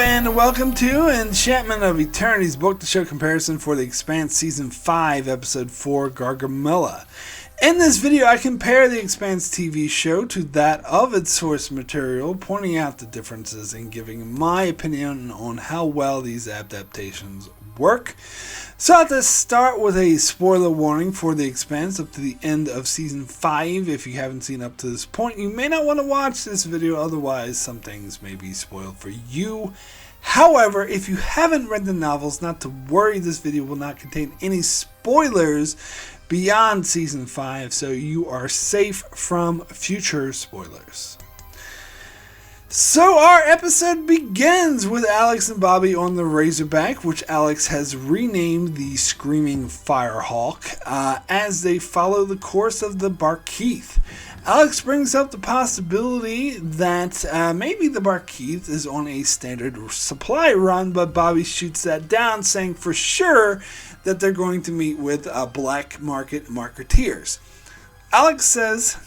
and welcome to Enchantment of Eternity's book-to-show comparison for The Expanse Season 5, Episode 4, Gargamella. In this video, I compare The Expanse TV show to that of its source material, pointing out the differences and giving my opinion on how well these adaptations work. So I'll just start with a spoiler warning for The Expanse up to the end of Season 5. If you haven't seen up to this point, you may not want to watch this video, otherwise some things may be spoiled for you. However, if you haven't read the novels, not to worry, this video will not contain any spoilers beyond Season 5, so you are safe from future spoilers. So our episode begins with Alex and Bobby on the Razorback, which Alex has renamed the Screaming Firehawk, as they follow the course of the Barkeith. Alex brings up the possibility that maybe the Barkeith is on a standard supply run, but Bobby shoots that down, saying for sure that they're going to meet with black market marketeers. Alex says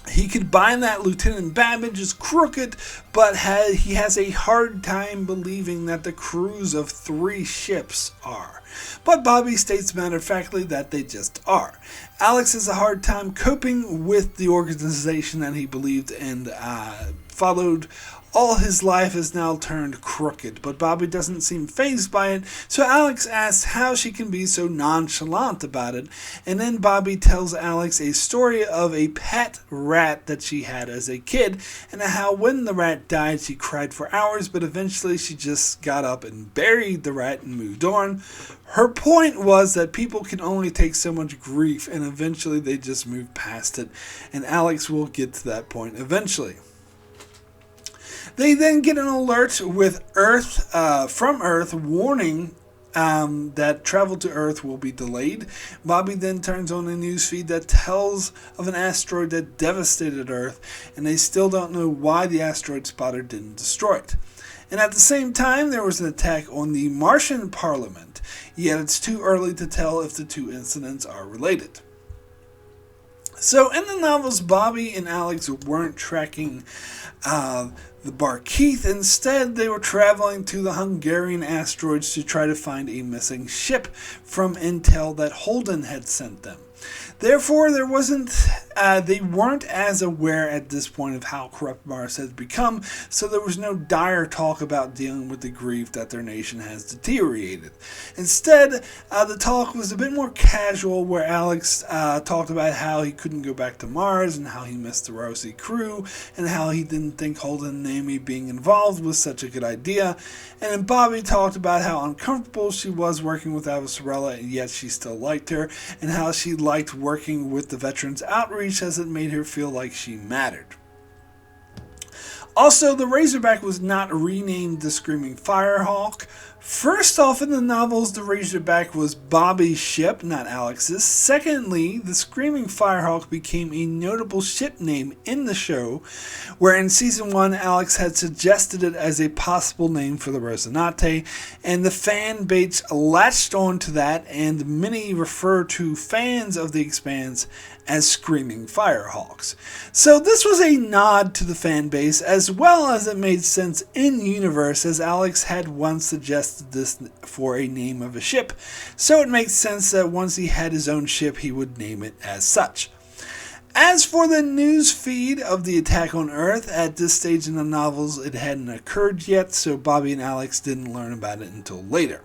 he could buy that Lieutenant Babbage is crooked, but he has a hard time believing that the crews of 3 ships are. But Bobby states matter-of-factly that they just are. Alex has a hard time coping with the organization that he believed and followed all his life has now turned crooked, but Bobby doesn't seem fazed by it, so Alex asks how she can be so nonchalant about it, and then Bobby tells Alex a story of a pet rat that she had as a kid, and how when the rat died she cried for hours, but eventually she just got up and buried the rat and moved on. Her point was that people can only take so much grief, and eventually they just move past it, and Alex will get to that point eventually. They then get an alert with from Earth warning that travel to Earth will be delayed. Bobby then turns on a newsfeed that tells of an asteroid that devastated Earth, and they still don't know why the asteroid spotter didn't destroy it. And at the same time, there was an attack on the Martian Parliament, yet it's too early to tell if the two incidents are related. So in the novels, Bobby and Alex weren't tracking the Barkeith. Instead, they were traveling to the Hungarian asteroids to try to find a missing ship from intel that Holden had sent them. Therefore, they weren't as aware at this point of how corrupt Mars had become, so there was no dire talk about dealing with the grief that their nation has deteriorated. Instead, the talk was a bit more casual, where Alex talked about how he couldn't go back to Mars, and how he missed the Rosie crew, and how he didn't think Holden and Amy being involved was such a good idea. And then Bobby talked about how uncomfortable she was working with Avasarala, and yet she still liked her, and how she liked working with the Veterans Outreach as it made her feel like she mattered. Also, the Razorback was not renamed the Screaming Firehawk. First off, in the novels, the Razorback was Bobby's ship, not Alex's. Secondly, the Screaming Firehawk became a notable ship name in the show, where in Season 1, Alex had suggested it as a possible name for the Rosinante, and the fan base latched on to that, and many refer to fans of The Expanse as Screaming Firehawks. So this was a nod to the fan base, as well as it made sense in universe, as Alex had once suggested this for a name of a ship, so it makes sense that once he had his own ship he would name it as such. As for the news feed of the attack on Earth, at this stage in the novels it hadn't occurred yet, so Bobby and Alex didn't learn about it until later.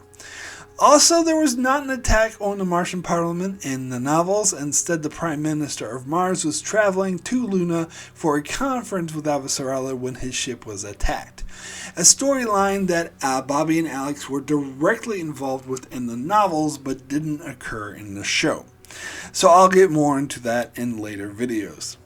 Also, there was not an attack on the Martian Parliament in the novels. Instead, the Prime Minister of Mars was traveling to Luna for a conference with Avasarala when his ship was attacked. A storyline that Bobby and Alex were directly involved with in the novels, but didn't occur in the show. So I'll get more into that in later videos.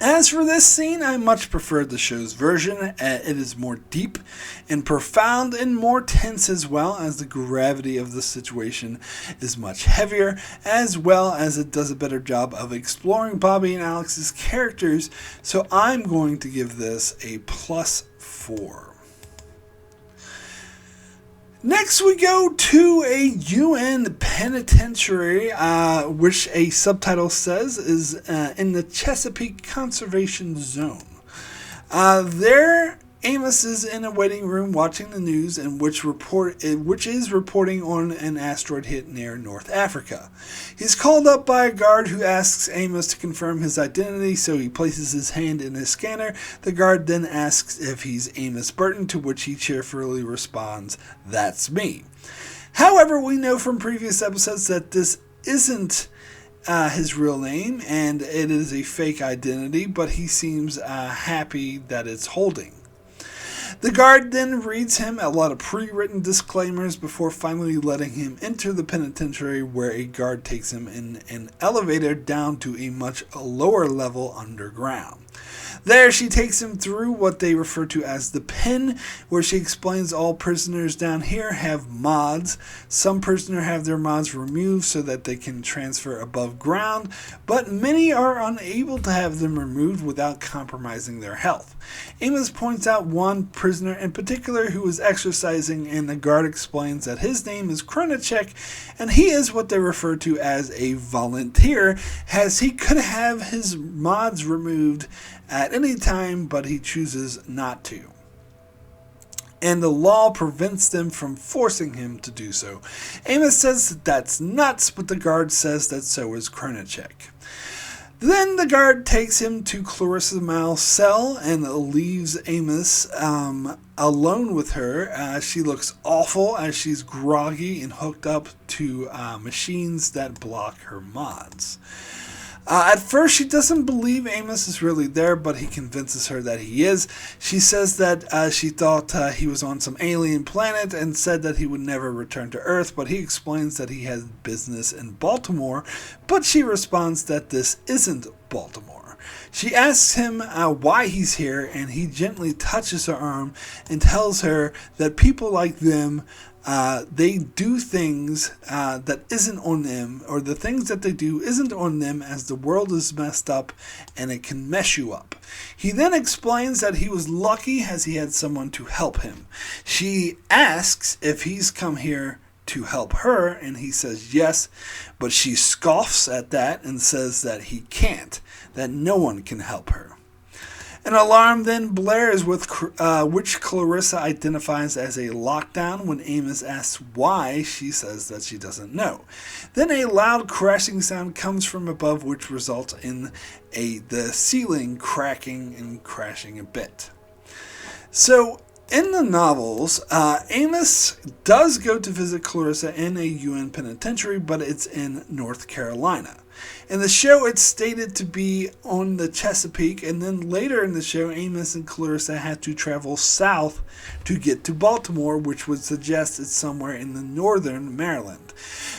As for this scene, I much prefer the show's version. It is more deep and profound and more tense, as well as the gravity of the situation is much heavier, as well as it does a better job of exploring Bobby and Alex's characters, so I'm going to give this a +4. Next we go to a UN penitentiary, which a subtitle says is in the Chesapeake Conservation Zone. There Amos is in a waiting room watching the news, which is reporting on an asteroid hit near North Africa. He's called up by a guard who asks Amos to confirm his identity, so he places his hand in his scanner. The guard then asks if he's Amos Burton, to which he cheerfully responds, "That's me." However, we know from previous episodes that this isn't his real name, and it is a fake identity, but he seems happy that it's holding. The guard then reads him a lot of pre-written disclaimers before finally letting him enter the penitentiary, where a guard takes him in an elevator down to a much lower level underground. There, she takes him through what they refer to as the pen, where she explains all prisoners down here have mods. Some prisoners have their mods removed so that they can transfer above ground, but many are unable to have them removed without compromising their health. Amos points out one prisoner in particular who is exercising, and the guard explains that his name is Kronacek, and he is what they refer to as a volunteer, as he could have his mods removed at any time, but he chooses not to. And the law prevents them from forcing him to do so. Amos says that that's nuts, but the guard says that so is Kronacek. Then the guard takes him to Clarissa Mal's cell and leaves Amos alone with her. She looks awful as she's groggy and hooked up to machines that block her mods. At first, she doesn't believe Amos is really there, but he convinces her that he is. She says that she thought he was on some alien planet and said that he would never return to Earth, but he explains that he has business in Baltimore, but she responds that this isn't Baltimore. She asks him why he's here, and he gently touches her arm and tells her that people like them, they do things that isn't on them, or the things that they do isn't on them, as the world is messed up and it can mess you up. He then explains that he was lucky as he had someone to help him. She asks if he's come here to help her, and he says yes, but she scoffs at that and says that he can't, that no one can help her. An alarm then blares, which Clarissa identifies as a lockdown. When Amos asks why, she says that she doesn't know. Then a loud crashing sound comes from above, which results in the ceiling cracking and crashing a bit. So, in the novels, Amos does go to visit Clarissa in a UN penitentiary, but it's in North Carolina. In the show, it's stated to be on the Chesapeake, and then later in the show, Amos and Clarissa had to travel south to get to Baltimore, which would suggest it's somewhere in the northern Maryland.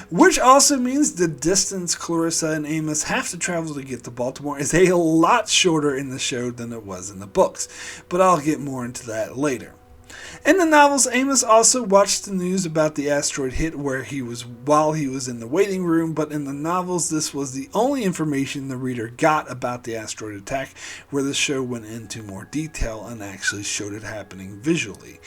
Which also means the distance Clarissa and Amos have to travel to get to Baltimore is a lot shorter in the show than it was in the books, but I'll get more into that later. In the novels, Amos also watched the news about the asteroid hit while he was in the waiting room, but in the novels, this was the only information the reader got about the asteroid attack, where the show went into more detail and actually showed it happening visually.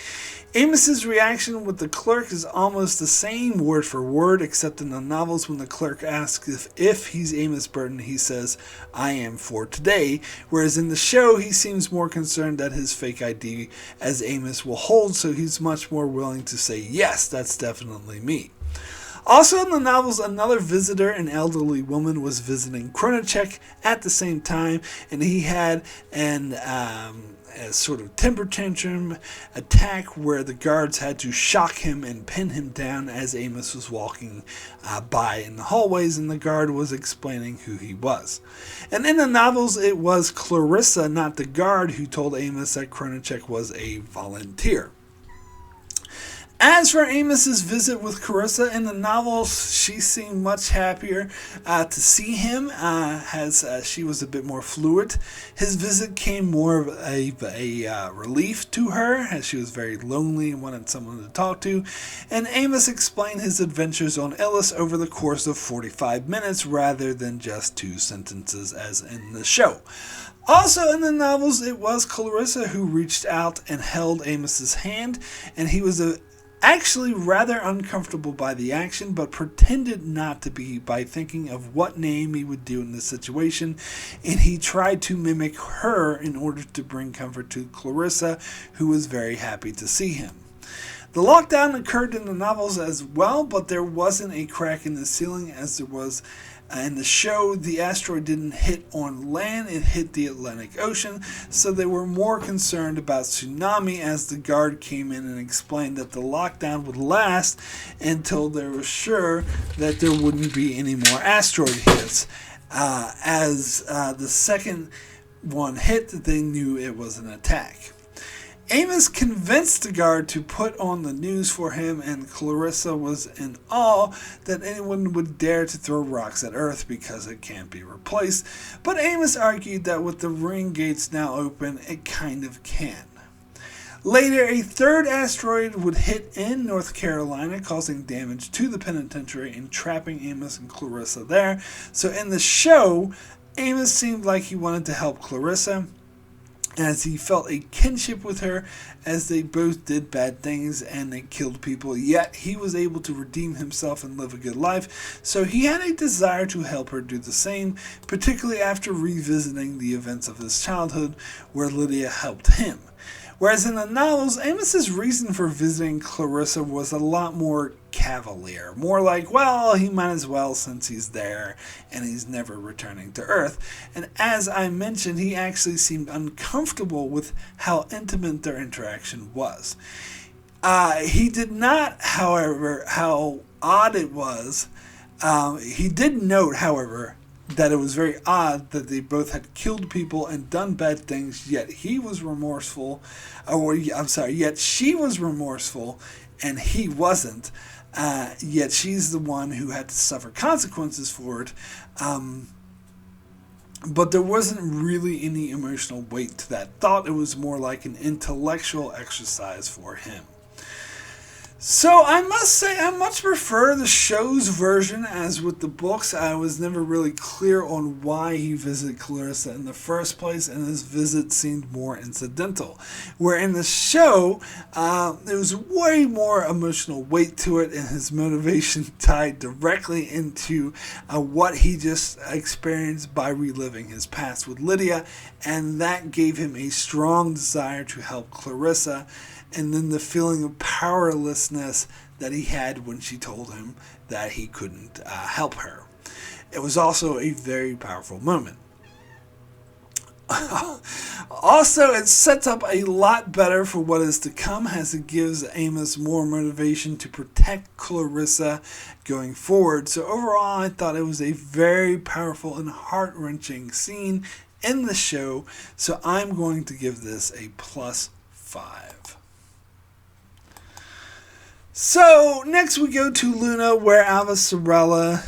Amos's reaction with the clerk is almost the same word for word, except in the novels when the clerk asks if he's Amos Burton, he says, "I am for today," whereas in the show he seems more concerned that his fake ID as Amos will hold, so he's much more willing to say, "Yes, that's definitely me." Also in the novels, another visitor, an elderly woman, was visiting Kronacek at the same time, and he had a sort of temper tantrum attack where the guards had to shock him and pin him down as Amos was walking by in the hallways, and the guard was explaining who he was. And in the novels, it was Clarissa, not the guard, who told Amos that Kronacek was a volunteer. As for Amos's visit with Clarissa, in the novels, she seemed much happier to see him, as she was a bit more fluid. His visit came more of a relief to her, as she was very lonely and wanted someone to talk to. And Amos explained his adventures on Ellis over the course of 45 minutes, rather than just 2 sentences as in the show. Also in the novels, it was Clarissa who reached out and held Amos's hand, and he was actually rather uncomfortable by the action, but pretended not to be by thinking of what name he would do in this situation, and he tried to mimic her in order to bring comfort to Clarissa, who was very happy to see him. The lockdown occurred in the novels as well, but there wasn't a crack in the ceiling as there was in the show. The asteroid didn't hit on land, it hit the Atlantic Ocean, so they were more concerned about tsunami as the guard came in and explained that the lockdown would last until they were sure that there wouldn't be any more asteroid hits. As the second one hit, they knew it was an attack. Amos convinced the guard to put on the news for him, and Clarissa was in awe that anyone would dare to throw rocks at Earth because it can't be replaced, but Amos argued that with the ring gates now open, it kind of can. Later, a third asteroid would hit in North Carolina, causing damage to the penitentiary and trapping Amos and Clarissa there. So in the show, Amos seemed like he wanted to help Clarissa, as he felt a kinship with her, as they both did bad things and they killed people, yet he was able to redeem himself and live a good life, so he had a desire to help her do the same, particularly after revisiting the events of his childhood where Lydia helped him. Whereas in the novels, Amos's reason for visiting Clarissa was a lot more cavalier. More like, well, he might as well since he's there and he's never returning to Earth. And as I mentioned, he actually seemed uncomfortable with how intimate their interaction was. He did not, however, how odd it was. He did note, however, that it was very odd that they both had killed people and done bad things, yet he was remorseful, yet she was remorseful and he wasn't, yet she's the one who had to suffer consequences for it, but there wasn't really any emotional weight to that thought. It was more like an intellectual exercise for him. So I must say I much prefer the show's version, as with the books I was never really clear on why he visited Clarissa in the first place, and his visit seemed more incidental. Where in the show, there was way more emotional weight to it, and his motivation tied directly into what he just experienced by reliving his past with Lydia, and that gave him a strong desire to help Clarissa, and then the feeling of powerlessness that he had when she told him that he couldn't help her. It was also a very powerful moment. Also, it sets up a lot better for what is to come, as it gives Amos more motivation to protect Clarissa going forward. So overall, I thought it was a very powerful and heart-wrenching scene in the show, so I'm going to give this a +5. So, next we go to Luna, where Avasarala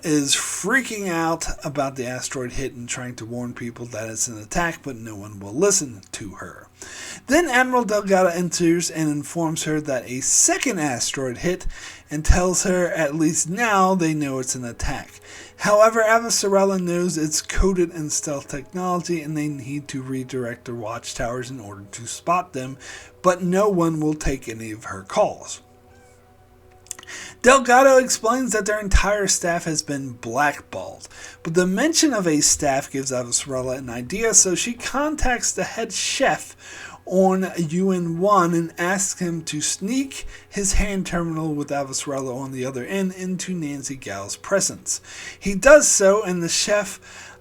is freaking out about the asteroid hit and trying to warn people that it's an attack, but no one will listen to her. Then Admiral Delgado enters and informs her that a second asteroid hit, and tells her at least now they know it's an attack. However, Avasarala knows it's coded in stealth technology and they need to redirect their watchtowers in order to spot them, but no one will take any of her calls. Delgado explains that their entire staff has been blackballed, but the mention of a staff gives Avasarala an idea, so she contacts the head chef on UN1 and asks him to sneak his hand terminal with Avasarala on the other end into Nancy Gal's presence. He does so, and the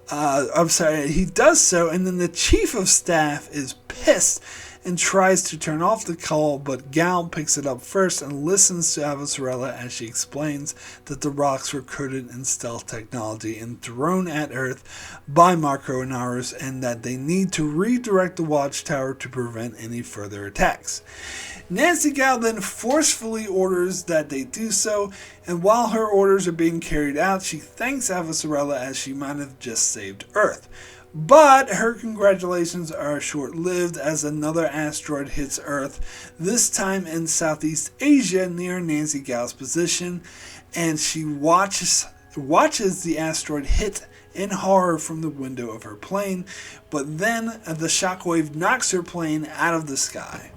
then the chief of staff is pissed and tries to turn off the call, but Gal picks it up first and listens to Avasarala as she explains that the rocks were coded in stealth technology and thrown at Earth by Marco and Aris, and that they need to redirect the watchtower to prevent any further attacks. Nancy Gal then forcefully orders that they do so, and while her orders are being carried out, she thanks Avasarala as she might have just saved Earth. But her congratulations are short-lived as another asteroid hits Earth, this time in Southeast Asia near Nancy Gal's position, and she watches the asteroid hit in horror from the window of her plane, but then the shockwave knocks her plane out of the sky.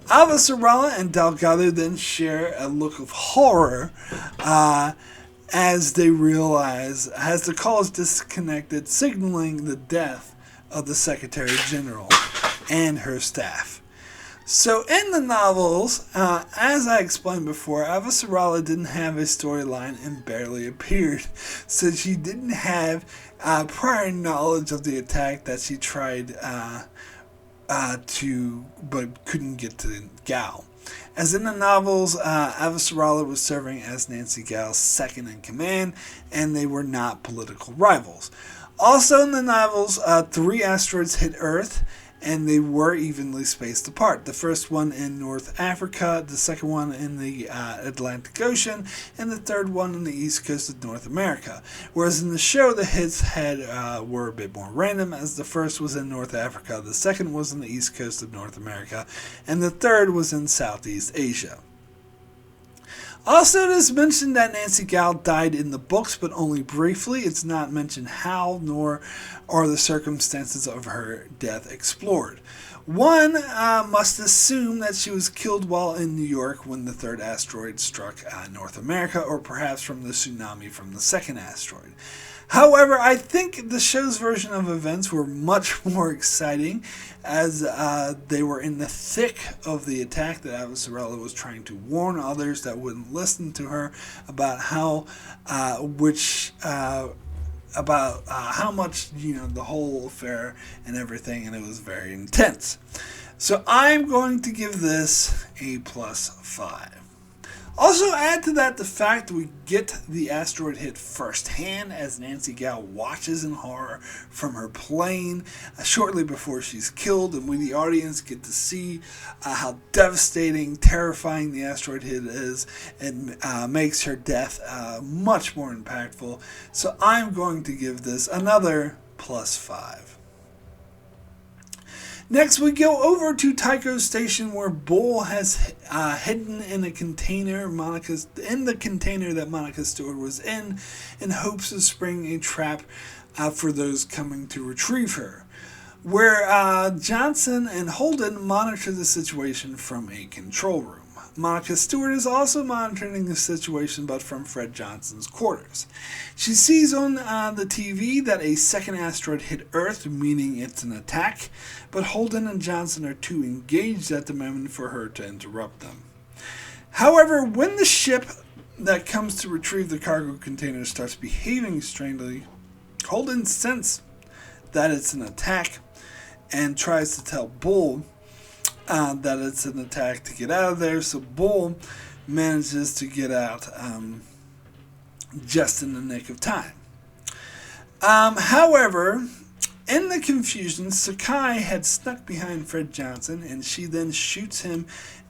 Avasarala and Delgado then share a look of horror as they realize, as the call is disconnected, signaling the death of the Secretary General and her staff. So in the novels, as I explained before, Avasarala didn't have a storyline and barely appeared, so she didn't have prior knowledge of the attack that she tried but couldn't get to Gal. As in the novels, Avasarala was serving as Nancy Gal's second in command, and they were not political rivals. Also in the novels, 3 asteroids hit Earth, and they were evenly spaced apart. The first one in North Africa, the second one in the Atlantic Ocean, and the third one in the east coast of North America. Whereas in the show, the hits were a bit more random, as the first was in North Africa, the second was on the east coast of North America, and the third was in Southeast Asia. Also, it is mentioned that Nancy Gal died in the books, but only briefly. It's not mentioned how, nor are the circumstances of her death explored. One must assume that she was killed while in New York when the third asteroid struck North America, or perhaps from the tsunami from the second asteroid. However, I think the show's version of events were much more exciting, as they were in the thick of the attack that Avasarala was trying to warn others that wouldn't listen to her about how much the whole affair and everything, and it was very intense. So I'm going to give this a +5. Also, add to that the fact that we get the asteroid hit firsthand as Nancy Gal watches in horror from her plane shortly before she's killed, and we, the audience, get to see how devastating, terrifying the asteroid hit is, and makes her death much more impactful. So I'm going to give this another +5. Next, we go over to Tycho's station, where Bull has hidden in a container the container that Monica Stewart was in hopes of springing a trap for those coming to retrieve her. Where Johnson and Holden monitor the situation from a control room. Monica Stewart is also monitoring the situation, but from Fred Johnson's quarters. She sees on the TV that a second asteroid hit Earth, meaning it's an attack, but Holden and Johnson are too engaged at the moment for her to interrupt them. However, when the ship that comes to retrieve the cargo container starts behaving strangely, Holden senses that it's an attack and tries to tell Bull that it's an attack to get out of there, so Bull manages to get out just in the nick of time. However, in the confusion, Sakai had snuck behind Fred Johnson, and she then shoots him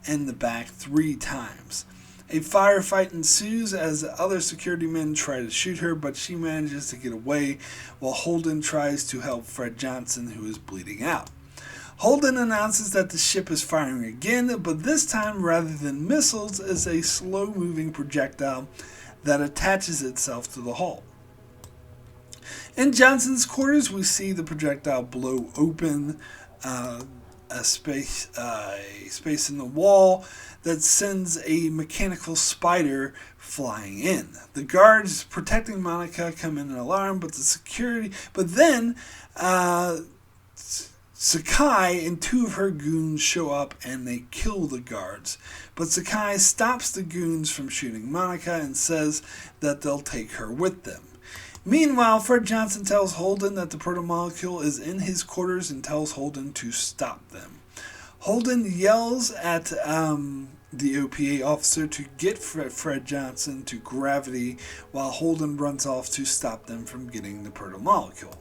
in the back 3 times. A firefight ensues as other security men try to shoot her, but she manages to get away while Holden tries to help Fred Johnson, who is bleeding out. Holden announces that the ship is firing again, but this time, rather than missiles, is a slow-moving projectile that attaches itself to the hull. In Johnson's quarters, we see the projectile blow open a space in the wall that sends a mechanical spider flying in. The guards protecting Monica come in an alarm, but then Sakai and 2 of her goons show up and they kill the guards. But Sakai stops the goons from shooting Monica and says that they'll take her with them. Meanwhile, Fred Johnson tells Holden that the protomolecule is in his quarters and tells Holden to stop them. Holden yells at the OPA officer to get Fred Johnson to gravity, while Holden runs off to stop them from getting the protomolecule.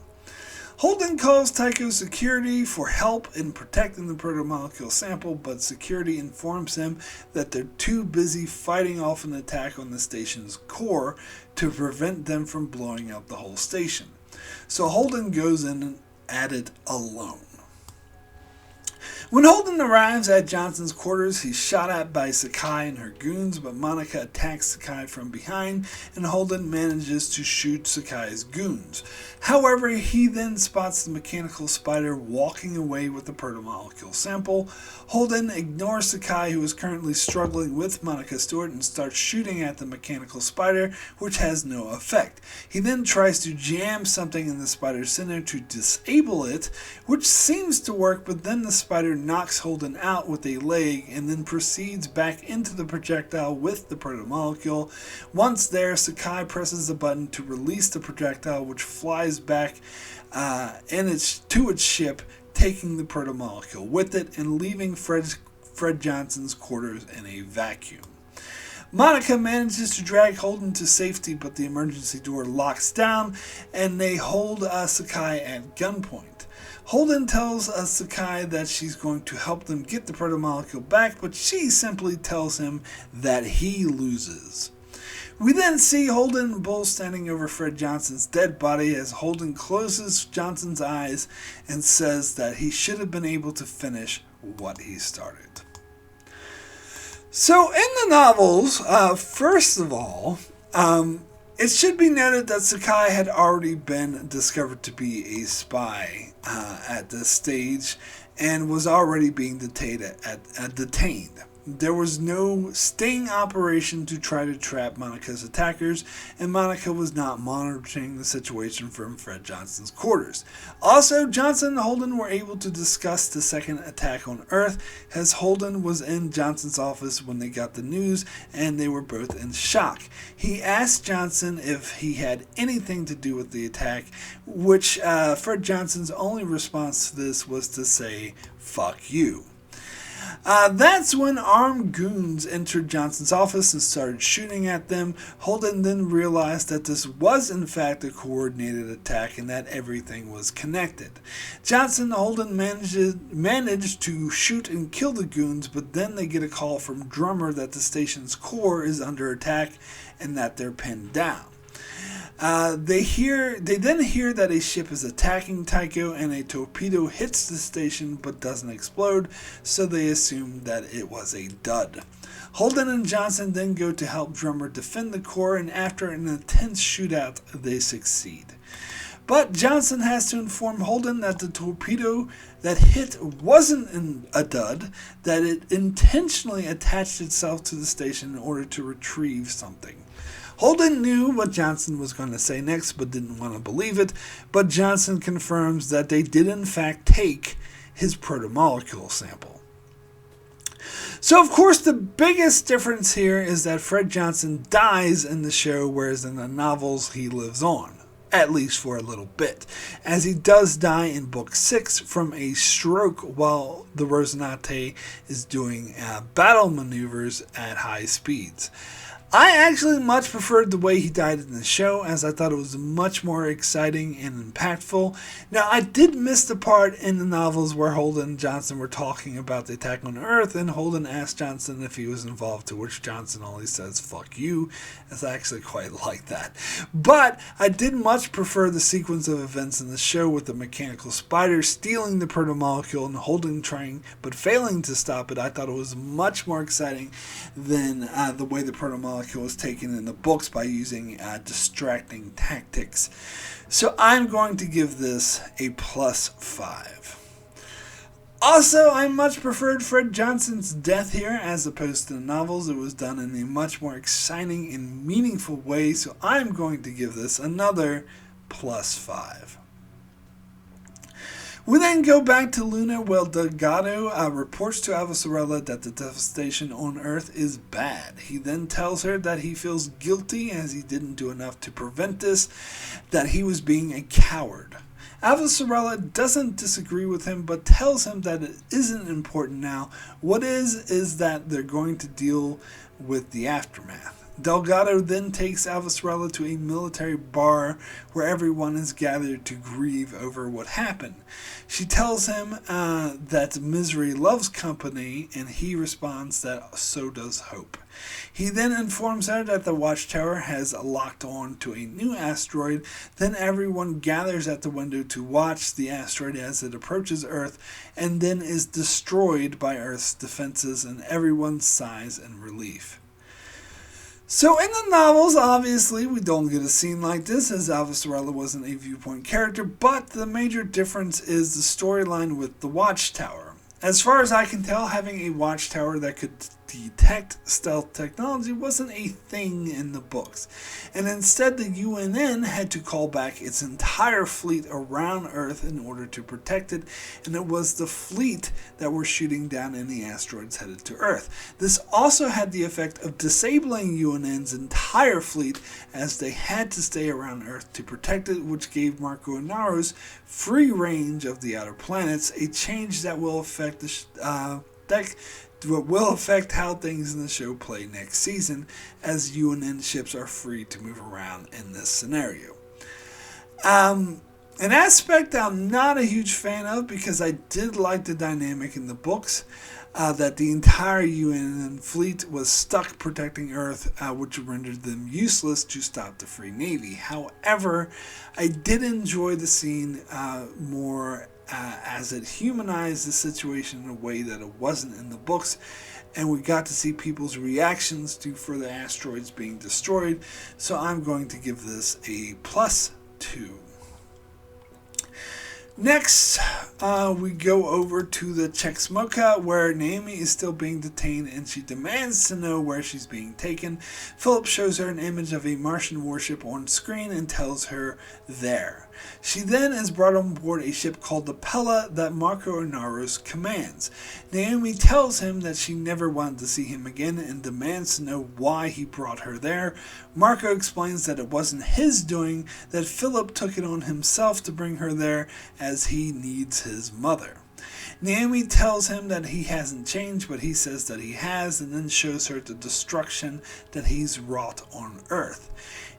Holden calls Tycho Security for help in protecting the protomolecule sample, but Security informs him that they're too busy fighting off an attack on the station's core to prevent them from blowing up the whole station. So Holden goes in at it alone. When Holden arrives at Johnson's quarters, he's shot at by Sakai and her goons, but Monica attacks Sakai from behind, and Holden manages to shoot Sakai's goons. However, he then spots the mechanical spider walking away with the protomolecule sample. Holden ignores Sakai, who is currently struggling with Monica Stewart, and starts shooting at the mechanical spider, which has no effect. He then tries to jam something in the spider's center to disable it, which seems to work, but then the spider knocks Holden out with a leg and then proceeds back into the projectile with the protomolecule. Once there, Sakai presses the button to release the projectile, which flies back to its ship, taking the protomolecule with it and leaving Fred Johnson's quarters in a vacuum. Monica manages to drag Holden to safety, but the emergency door locks down and they hold Sakai at gunpoint. Holden tells Sakai that she's going to help them get the protomolecule back, but she simply tells him that he loses. We then see Holden and Bull standing over Fred Johnson's dead body as Holden closes Johnson's eyes and says that he should have been able to finish what he started. So in the novels, first of all, it should be noted that Sakai had already been discovered to be a spy at this stage and was already being detained. There was no sting operation to try to trap Monica's attackers, and Monica was not monitoring the situation from Fred Johnson's quarters. Also, Johnson and Holden were able to discuss the second attack on Earth, as Holden was in Johnson's office when they got the news, and they were both in shock. He asked Johnson if he had anything to do with the attack, which Fred Johnson's only response to this was to say, "Fuck you." That's when armed goons entered Johnson's office and started shooting at them. Holden then realized that this was in fact a coordinated attack and that everything was connected. Johnson and Holden managed to shoot and kill the goons, but then they get a call from Drummer that the station's core is under attack and that they're pinned down. They then hear that a ship is attacking Tycho and a torpedo hits the station but doesn't explode, so they assume that it was a dud. Holden and Johnson then go to help Drummer defend the core, and after an intense shootout, they succeed. But Johnson has to inform Holden that the torpedo that hit wasn't a dud, that it intentionally attached itself to the station in order to retrieve something. Holden knew what Johnson was going to say next but didn't want to believe it, but Johnson confirms that they did in fact take his protomolecule sample. So of course the biggest difference here is that Fred Johnson dies in the show, whereas in the novels he lives on, at least for a little bit, as he does die in book 6 from a stroke while the Rosinante is doing battle maneuvers at high speeds. I actually much preferred the way he died in the show, as I thought it was much more exciting and impactful. Now, I did miss the part in the novels where Holden and Johnson were talking about the attack on Earth, and Holden asked Johnson if he was involved, to which Johnson only says, "Fuck you," as I actually quite like that. But I did much prefer the sequence of events in the show with the mechanical spider stealing the protomolecule and Holden trying but failing to stop it. I thought it was much more exciting than the way the protomolecule was taken in the books by using distracting tactics. So I'm going to give this a +5. Also, I much preferred Fred Johnson's death here as opposed to the novels. It was done in a much more exciting and meaningful way, so I'm going to give this another +5. We then go back to Luna where Delgado reports to Avasarala that the devastation on Earth is bad. He then tells her that he feels guilty as he didn't do enough to prevent this, that he was being a coward. Avasarala doesn't disagree with him, but tells him that it isn't important now. What is that they're going to deal with the aftermath. Delgado then takes Avasarala to a military bar where everyone is gathered to grieve over what happened. She tells him that misery loves company, and he responds that so does hope. He then informs her that the Watchtower has locked on to a new asteroid. Then everyone gathers at the window to watch the asteroid as it approaches Earth and then is destroyed by Earth's defenses, and everyone sighs in relief. So in the novels, obviously, we don't get a scene like this, as Avasarala wasn't a viewpoint character, but the major difference is the storyline with the Watchtower. As far as I can tell, having a Watchtower that could detect stealth technology wasn't a thing in the books, and instead the UNN had to call back its entire fleet around Earth in order to protect it, and it was the fleet that were shooting down any asteroids headed to Earth. This also had the effect of disabling UNN's entire fleet, as they had to stay around Earth to protect it, which gave Marco and Naros free range of the outer planets, a change that will affect how things in the show play next season, as UNN ships are free to move around in this scenario. An aspect I'm not a huge fan of, because I did like the dynamic in the books, that the entire UNN fleet was stuck protecting Earth, which rendered them useless to stop the Free Navy. However, I did enjoy the scene more as it humanized the situation in a way that it wasn't in the books, and we got to see people's reactions to further asteroids being destroyed, so I'm going to give this a +2. Next, we go over to the Czechoslovakia, where Naomi is still being detained and she demands to know where she's being taken. Philip shows her an image of a Martian warship on screen and tells her there. She then is brought on board a ship called the Pella that Marco Inaros commands. Naomi tells him that she never wanted to see him again and demands to know why he brought her there. Marco explains that it wasn't his doing, that Philip took it on himself to bring her there, as he needs his mother. Naomi tells him that he hasn't changed, but he says that he has, and then shows her the destruction that he's wrought on Earth.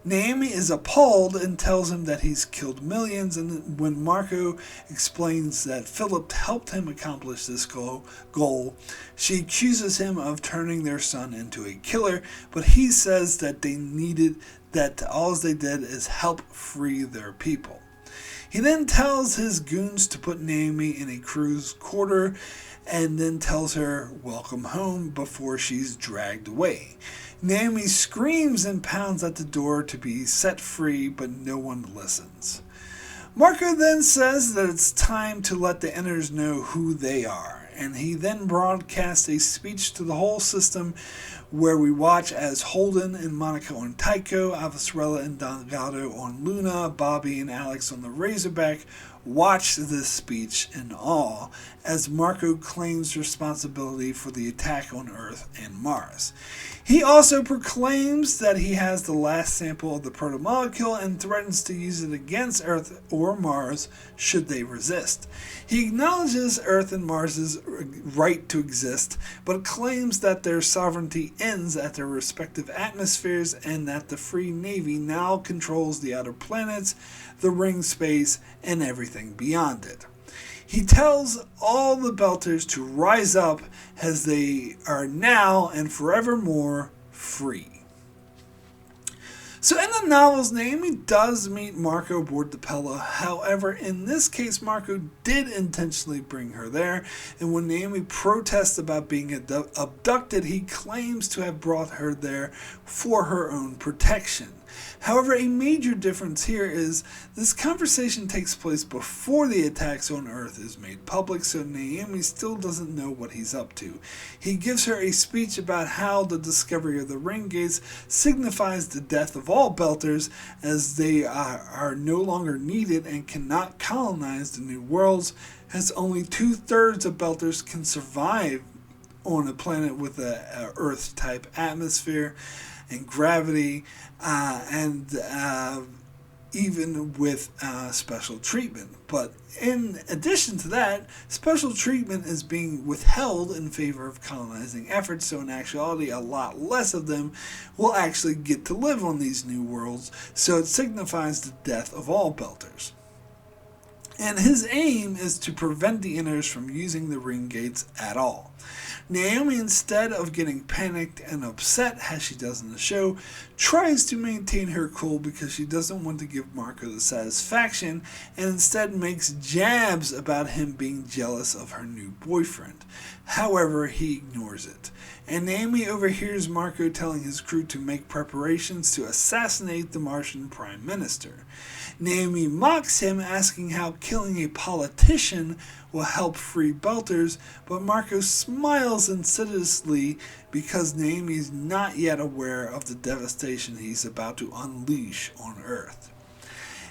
Naomi is appalled and tells him that he's killed millions, and when Marco explains that Philip helped him accomplish this goal, she accuses him of turning their son into a killer, but he says that all they did is help free their people. He then tells his goons to put Naomi in a crew's quarter, and then tells her welcome home before she's dragged away. Naomi screams and pounds at the door to be set free, but no one listens. Marco then says that it's time to let the Inners know who they are, and he then broadcasts a speech to the whole system, where we watch as Holden and Monica on Tycho, Avasarala and Delgado on Luna, Bobby and Alex on the Razorback watch this speech in awe, as Marco claims responsibility for the attack on Earth and Mars. He also proclaims that he has the last sample of the protomolecule and threatens to use it against Earth or Mars should they resist. He acknowledges Earth and Mars's right to exist, but claims that their sovereignty ends at their respective atmospheres, and that the Free Navy now controls the outer planets, the ring space, and everything beyond it. He tells all the Belters to rise up, as they are now and forevermore free. So in the novels, Naomi does meet Marco aboard the Pella. However, in this case, Marco did intentionally bring her there, and when Naomi protests about being abducted, he claims to have brought her there for her own protection. However, a major difference here is this conversation takes place before the attacks on Earth is made public, so Naomi still doesn't know what he's up to. He gives her a speech about how the discovery of the ring gates signifies the death of all Belters, as they are no longer needed and cannot colonize the new worlds, as only 2/3 of Belters can survive on a planet with a Earth-type atmosphere and gravity, and even with special treatment. But in addition to that, special treatment is being withheld in favor of colonizing efforts, so in actuality a lot less of them will actually get to live on these new worlds, so it signifies the death of all Belters. And his aim is to prevent the Inners from using the ring gates at all. Naomi, instead of getting panicked and upset as she does in the show, tries to maintain her cool because she doesn't want to give Marco the satisfaction, and instead makes jabs about him being jealous of her new boyfriend. However, he ignores it, and Naomi overhears Marco telling his crew to make preparations to assassinate the Martian Prime Minister. Naomi mocks him, asking how killing a politician will help free Belters, but Marco smiles insidiously because Naomi is not yet aware of the devastation he's about to unleash on Earth.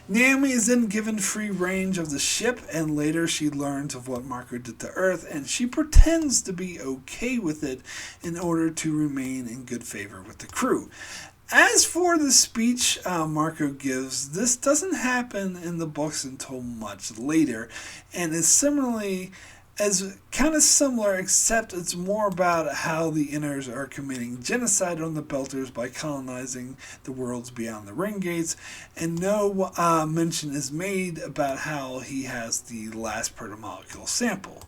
Naomi is then given free range of the ship, and later she learns of what Marco did to Earth, and she pretends to be okay with it in order to remain in good favor with the crew. As for the speech Marco gives, this doesn't happen in the books until much later, and is kind of similar, except it's more about how the Inners are committing genocide on the Belters by colonizing the worlds beyond the ring gates, and no mention is made about how he has the last protomolecule sample.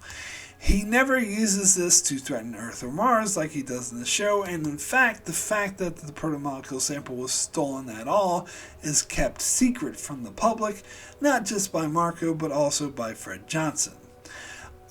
He never uses this to threaten Earth or Mars like he does in the show, and in fact, the fact that the protomolecule sample was stolen at all is kept secret from the public, not just by Marco, but also by Fred Johnson.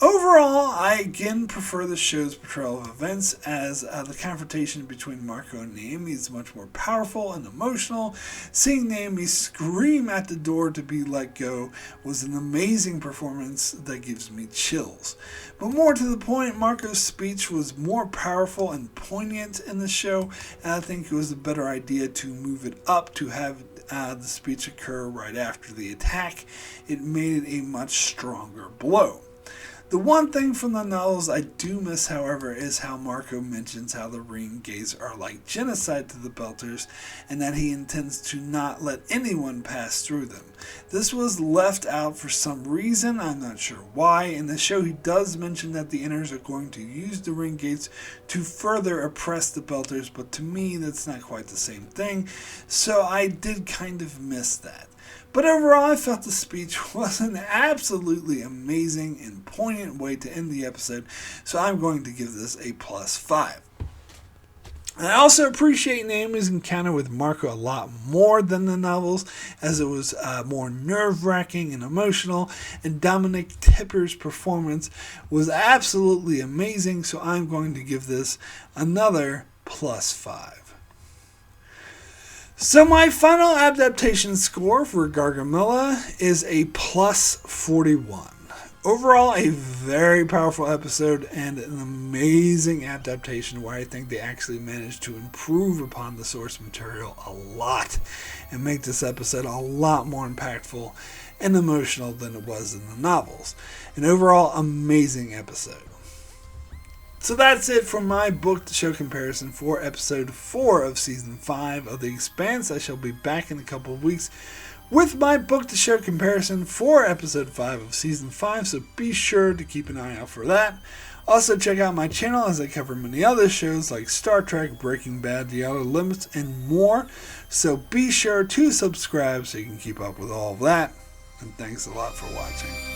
Overall, I again prefer the show's portrayal of events, as the confrontation between Marco and Naomi is much more powerful and emotional. Seeing Naomi scream at the door to be let go was an amazing performance that gives me chills. But more to the point, Marco's speech was more powerful and poignant in the show, and I think it was a better idea to move it up to have the speech occur right after the attack. It made it a much stronger blow. The one thing from the novels I do miss, however, is how Marco mentions how the ring gates are like genocide to the Belters, and that he intends to not let anyone pass through them. This was left out for some reason, I'm not sure why. In the show he does mention that the Inners are going to use the ring gates to further oppress the Belters, but to me that's not quite the same thing, so I did kind of miss that. But overall, I felt the speech was an absolutely amazing and poignant way to end the episode, so I'm going to give this a +5. I also appreciate Naomi's encounter with Marco a lot more than the novels, as it was more nerve-wracking and emotional, and Dominic Tipper's performance was absolutely amazing, so I'm going to give this another +5. So my final adaptation score for Gargamella is a +41. Overall, a very powerful episode and an amazing adaptation where I think they actually managed to improve upon the source material a lot and make this episode a lot more impactful and emotional than it was in the novels. An overall amazing episode. So that's it for my book-to-show comparison for episode 4 of season 5 of The Expanse. I shall be back in a couple of weeks with my book-to-show comparison for episode 5 of season 5, so be sure to keep an eye out for that. Also check out my channel as I cover many other shows like Star Trek, Breaking Bad, The Outer Limits, and more. So be sure to subscribe so you can keep up with all of that. And thanks a lot for watching.